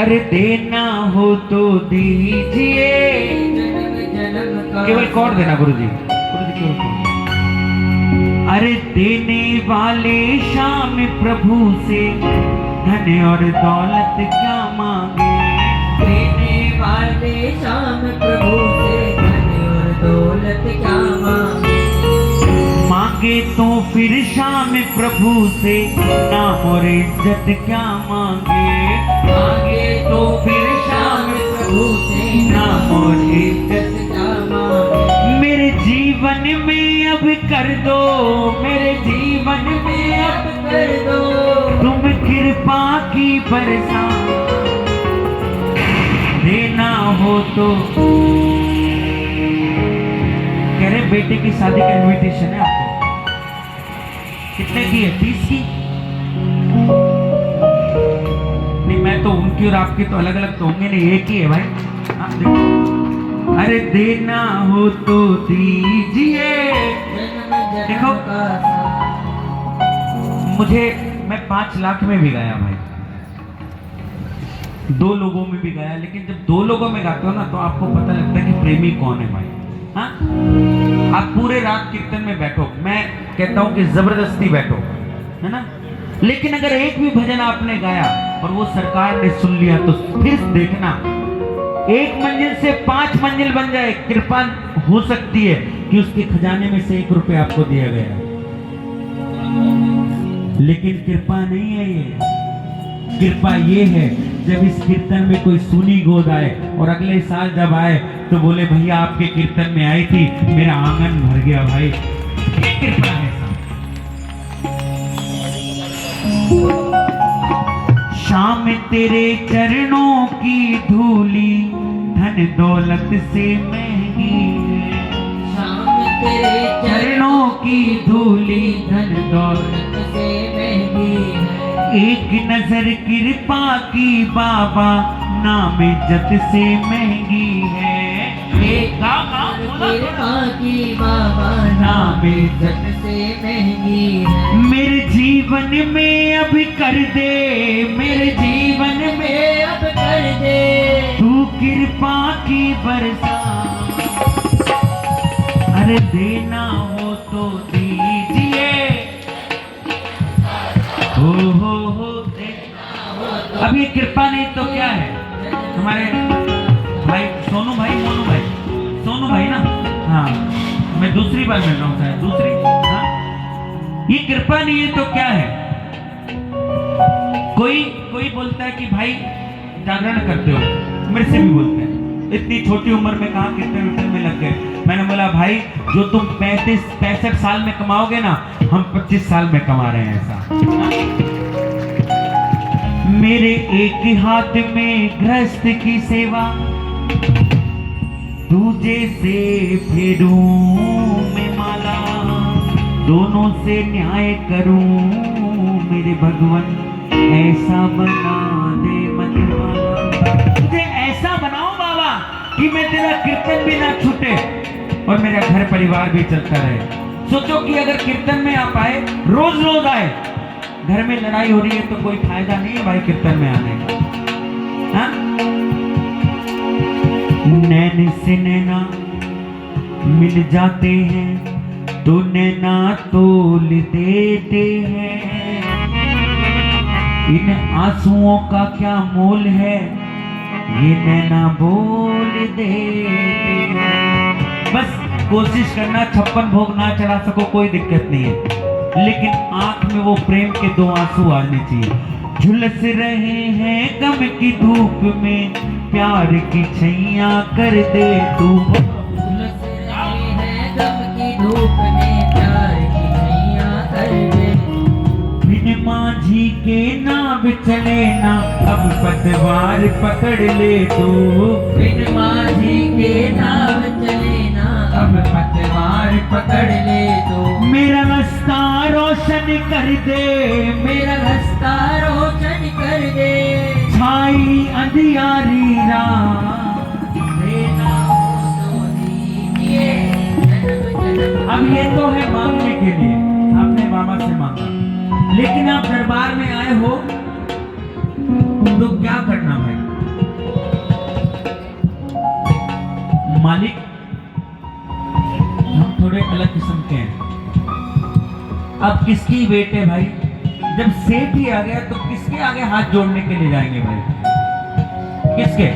अरे देना हो तो दीजिए, केवल कौन देना गुरुजी, गुरुजी केवल कौन। अरे देने वाले शाम प्रभु से धन और दौलत क्या मांगे, देने वाले शाम प्रभु से धन और दौलत क्या मांगे। मांगे तो फिर शाम प्रभु से नाम और इज्जत क्या मांगे, मांगे तो फिर शाम प्रभु से नाम और इज्जत क्या मांगे। मेरे जीवन में अब कर दो, मेरे जीवन में अब कर दो तुम कृपा की बरसात, देना हो तो। कह रहे बेटे की शादी का इनविटेशन है आपको, कितने की है, 30 की? नहीं, मैं तो उनकी और आपकी तो अलग अलग तो होंगे नहीं, एक ही है भाई। आप देखो, अरे देना हो तो दीजिए। देखो मैं 5 लाख में भी गाया भाई, 2 लोगों में भी गाया, लेकिन जब 2 लोगों में गाते हो ना तो आपको पता लगता है कि प्रेमी कौन है भाई। हाँ, आप पूरे रात कीर्तन में बैठो, मैं कहता हूं कि जबरदस्ती बैठो, है ना, लेकिन अगर एक भी भजन आपने गाया और वो सरकार ने सुन लिया तो फिर देखना 1 मंजिल से 5 मंजिल बन जाए। कृपा हो सकती है कि उसके खजाने में से 1 रुपया आपको दिया गया, लेकिन कृपा नहीं है ये। कृपा ये है जब इस कीर्तन में कोई सुनी गोद आए और अगले साल जब आए तो बोले भैया आपके कीर्तन में आई थी, मेरा आंगन भर गया भाई, ये कृपा है शाम तेरे चरणों की धूली धन दौलत से महंगी, शाम तेरे चरणों की धूली धन दौलत से महंगी है। एक नजर कृपा की बाबा नाम इज्जत से महंगी है, एक कृपा की बाबा नाम इज्जत से महंगी है। मेरे जीवन में अब कर दे, मेरे जीवन में अब कर दे तू कृपा की बरसा, अरे देना हो तो दीजिए, हो अब ये कृपा नहीं तो क्या है। हमारे भाई सोनू भाई, मोनू भाई, सोनू भाई ना, हाँ मैं दूसरी बार मिल रहा हूँ शायद, दूसरी। हाँ, ये कृपा नहीं है तो क्या है। कोई बोलता है कि भाई जागरण करते हो, मेरे से भी बोलते हैं इतनी छोटी उम्र में कहाँ कीर्तन में लग गए। मैंने बोला भाई जो तुम 35-65 साल में कमाओगे ना, हम 25 साल में कमा रहे हैं ऐसा। मेरे एक हाथ में गृहस्थ की सेवा, दूजे से फेरूं मैं माला, दोनों से न्याय करूं मेरे भगवन, ऐसा बना दे मनमाना। मुझे ऐसा बनाओ बाबा कि मैं तेरा कीर्तन भी ना छूटे और मेरा घर परिवार भी चलता रहे। सोचो कि अगर कीर्तन में आप आए, रोज रोज आए, घर में लड़ाई हो रही है तो कोई फायदा नहीं है भाई कीर्तन में आने का। हाँ? नैन से नैना मिल जाते हैं तो नैना तोल देते हैं, इन आंसुओं का क्या मोल है ये नैना बोल देते हैं। बस कोशिश करना 56 भोग ना चढ़ा सको कोई दिक्कत नहीं है, लेकिन आंख में वो प्रेम के 2 आंसू आने चाहिए। झुलस रहे हैं गम की धूप में, प्यार की छैया कर दे तू, झुलस रहे हैं गम की धूप में, प्यार की छैया कर दे। बिन माझी के नाव चले ना, अब पतवार पकड़ ले तू, बिन माझी के नाव चले ना, अब पतवार पकड़ ले तो। मेरा रास्ता रोशन कर दे, मेरा रास्ता रोशन कर दे, छाई अंधियारी रात, देना हो तो दीजिए, जन्म जन्म। अब ये तो है मांगने के लिए, आपने बाबा से मांगा, लेकिन आप दरबार में आए हो तो क्या करना भाई। मालिक हम थोड़े अलग किस्म के हैं। अब किसकी बेटे भाई, जब सेठ ही आ गया तो किसके आगे हाथ जोड़ने के लिए जाएंगे भाई, किसके?